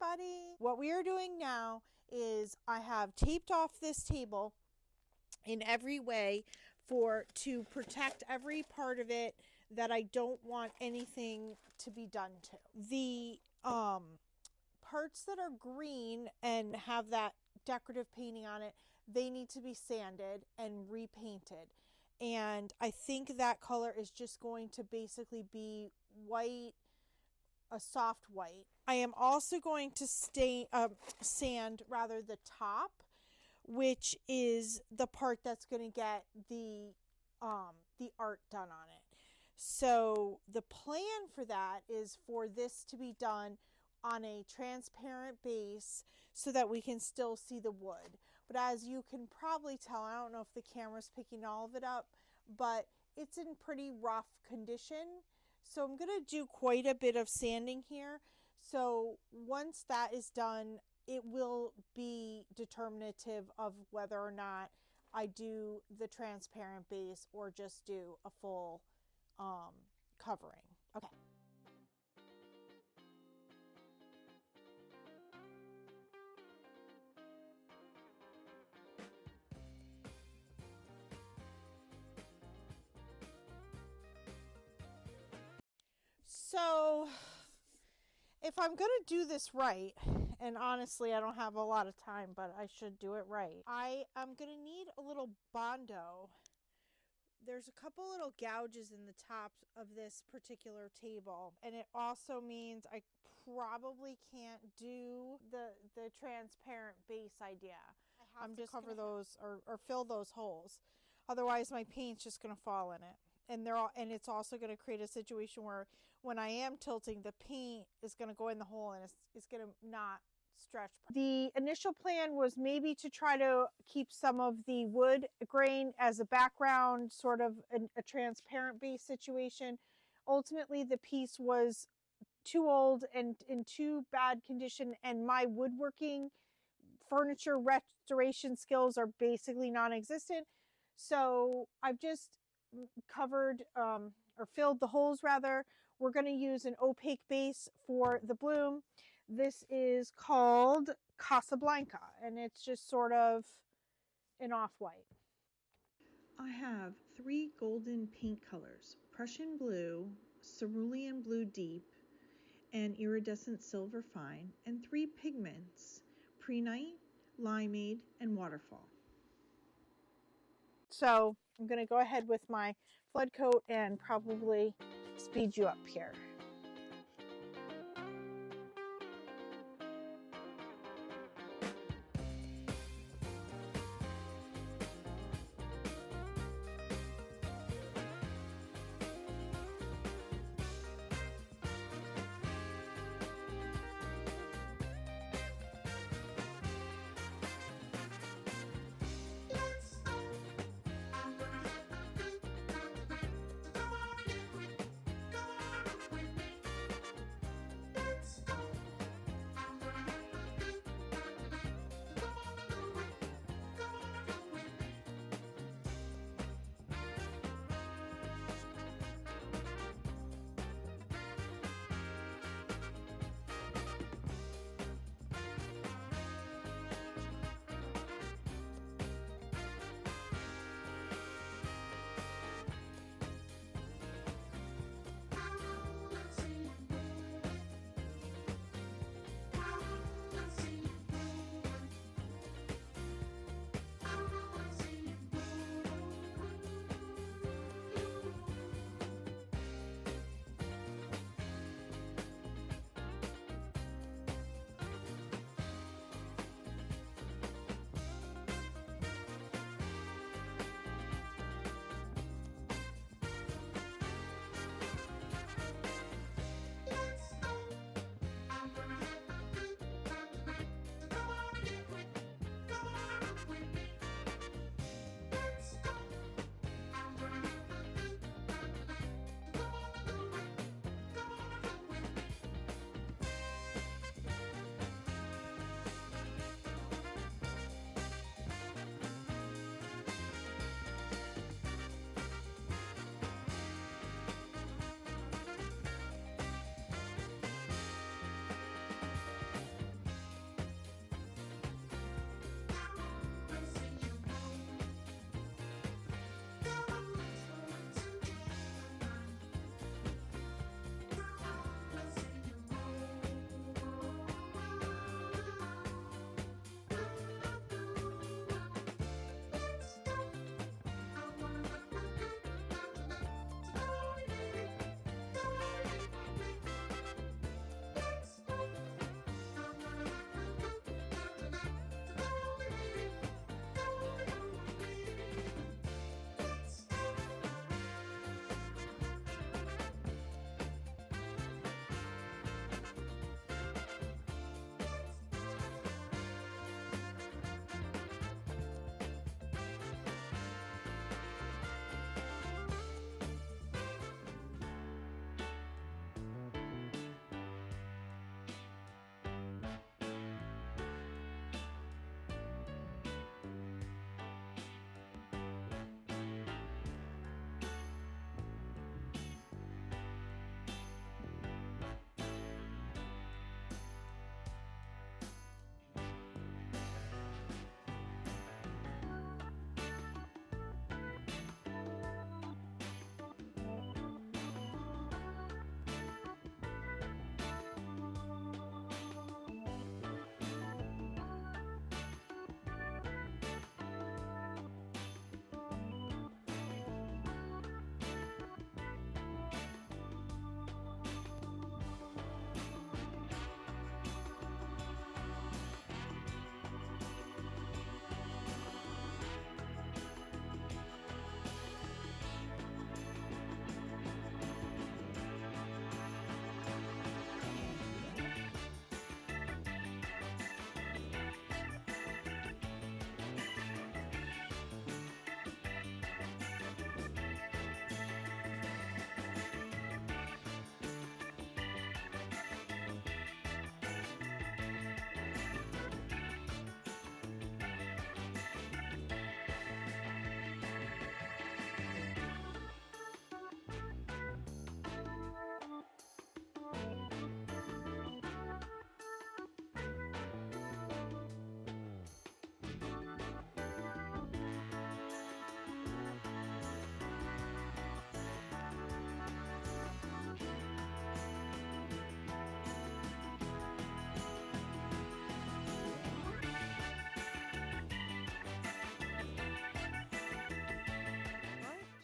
everybody. What we are doing now is I have taped off this table in every way to protect every part of it that I don't want anything to be done to. The parts that are green and have that decorative painting on it, they need to be sanded and repainted. And I think that color is just going to basically be white, a soft white. I am also going to sand the top, which is the part that's going to get the art done on it. So the plan for that is for this to be done on a transparent base so that we can still see the wood. But as you can probably tell, I don't know if the camera's picking all of it up, but it's in pretty rough condition. So I'm going to do quite a bit of sanding here. So once that is done, it will be determinative of whether or not I do the transparent base or just do a full covering. Okay. So if I'm going to do this right, and honestly, I don't have a lot of time, but I should do it right. I am going to need a little Bondo. There's a couple little gouges in the top of this particular table, and it also means I probably can't do the transparent base idea. I'm just cover those or fill those holes. Otherwise, my paint's just going to fall in it. And it's also going to create a situation where when I am tilting, the paint is going to go in the hole and it's going to not stretch. The initial plan was maybe to try to keep some of the wood grain as a background, sort of a transparent base situation. Ultimately, the piece was too old and in too bad condition, and my woodworking furniture restoration skills are basically non-existent. So I've just covered or filled the holes rather. We're going to use an opaque base for the bloom. This is called Casa Blanca, and it's just sort of an off-white. I have 3 golden paint colors: Prussian blue, Cerulean blue deep, and Iridescent silver fine, and 3 pigments: Prehnite, Limeade, and Waterfall. So I'm going to go ahead with my flood coat and probably speed you up here.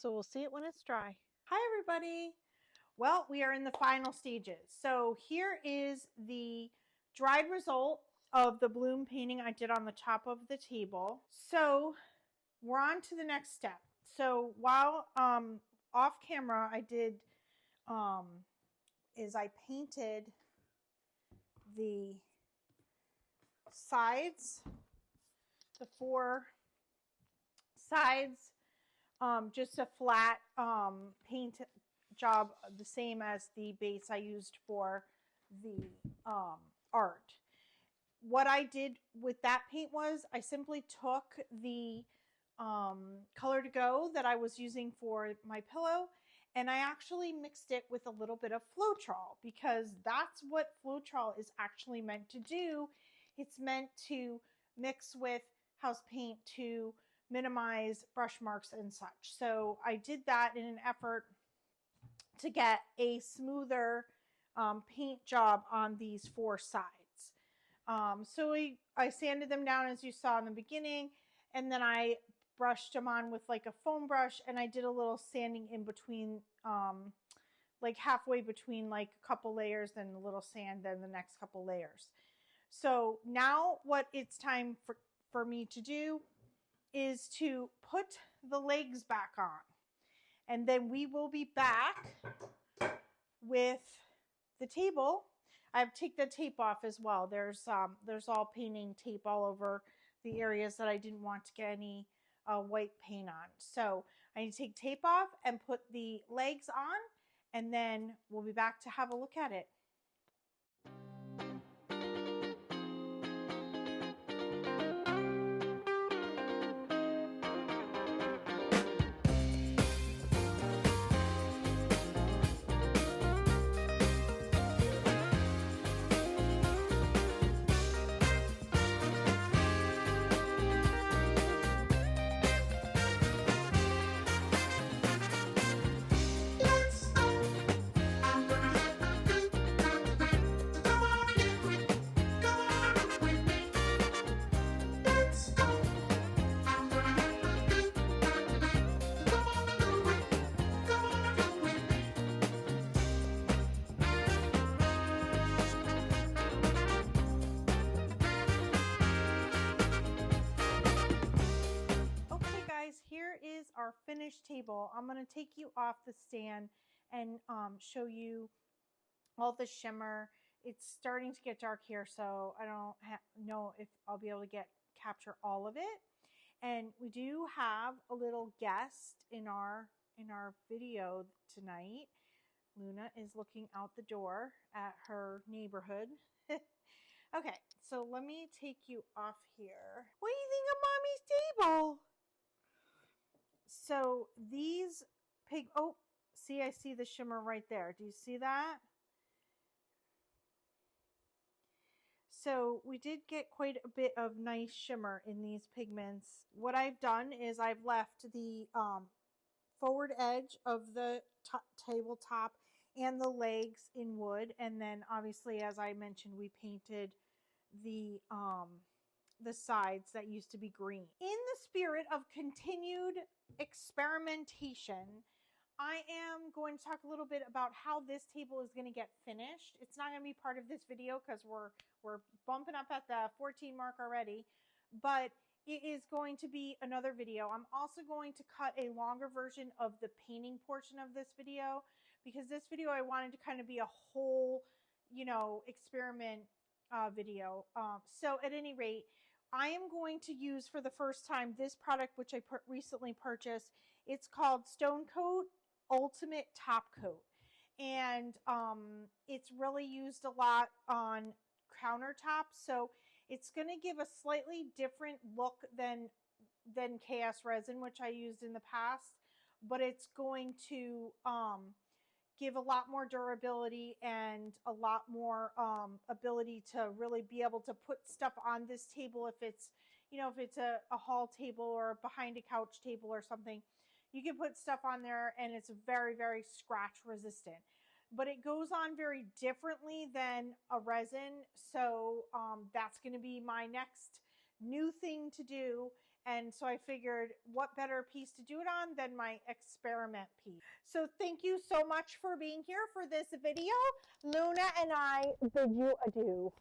so we'll see it when it's dry. Hi everybody. Well, we are in the final stages. So here is the dried result of the bloom painting I did on the top of the table. So we're on to the next step. So while off camera, I did is I painted the sides, the 4 sides, just a flat paint job, the same as the base I used for the art. What I did with that paint was I simply took the color to go that I was using for my pillow, and I actually mixed it with a little bit of Floetrol, because that's what Floetrol is actually meant to do. It's meant to mix with house paint to minimize brush marks and such. So I did that in an effort to get a smoother paint job on these 4 sides. So I sanded them down, as you saw in the beginning, and then I brushed them on with like a foam brush, and I did a little sanding in between, like halfway between like a couple layers, then a little sand, then the next couple layers. So now what it's time for me to do is to put the legs back on, and then we will be back with the table. I've taken the tape off as well. There's all painting tape all over the areas that I didn't want to get any white paint on. So I need to take tape off and put the legs on, and then we'll be back to have a look at it. Here is our finished table. I'm going to take you off the stand and show you all the shimmer. It's starting to get dark here, so I don't know if I'll be able to capture all of it. And we do have a little guest in our video tonight. Luna is looking out the door at her neighborhood. Okay, so let me take you off here. What do you think of Mommy's table? So these oh, see, I see the shimmer right there. Do you see that? So we did get quite a bit of nice shimmer in these pigments. What I've done is I've left the forward edge of the tabletop and the legs in wood. And then obviously, as I mentioned, we painted the sides that used to be green. In the spirit of continued experimentation, I am going to talk a little bit about how this table is going to get finished. It's not going to be part of this video because we're bumping up at the 14 mark already, but it is going to be another video. I'm also going to cut a longer version of the painting portion of this video, because this video I wanted to kind of be a whole, experiment video. So at any rate, I am going to use for the first time this product, which I recently purchased. It's called Stone Coat Ultimate Top Coat. And it's really used a lot on countertops. So it's going to give a slightly different look than KS resin, which I used in the past. But it's going to give a lot more durability and a lot more ability to really be able to put stuff on this table. If it's, if it's a hall table or behind a couch table or something, you can put stuff on there and it's very, very scratch resistant. But it goes on very differently than a resin. So that's going to be my next new thing to do. And so I figured what better piece to do it on than my experiment piece. So thank you so much for being here for this video. Luna and I bid you adieu.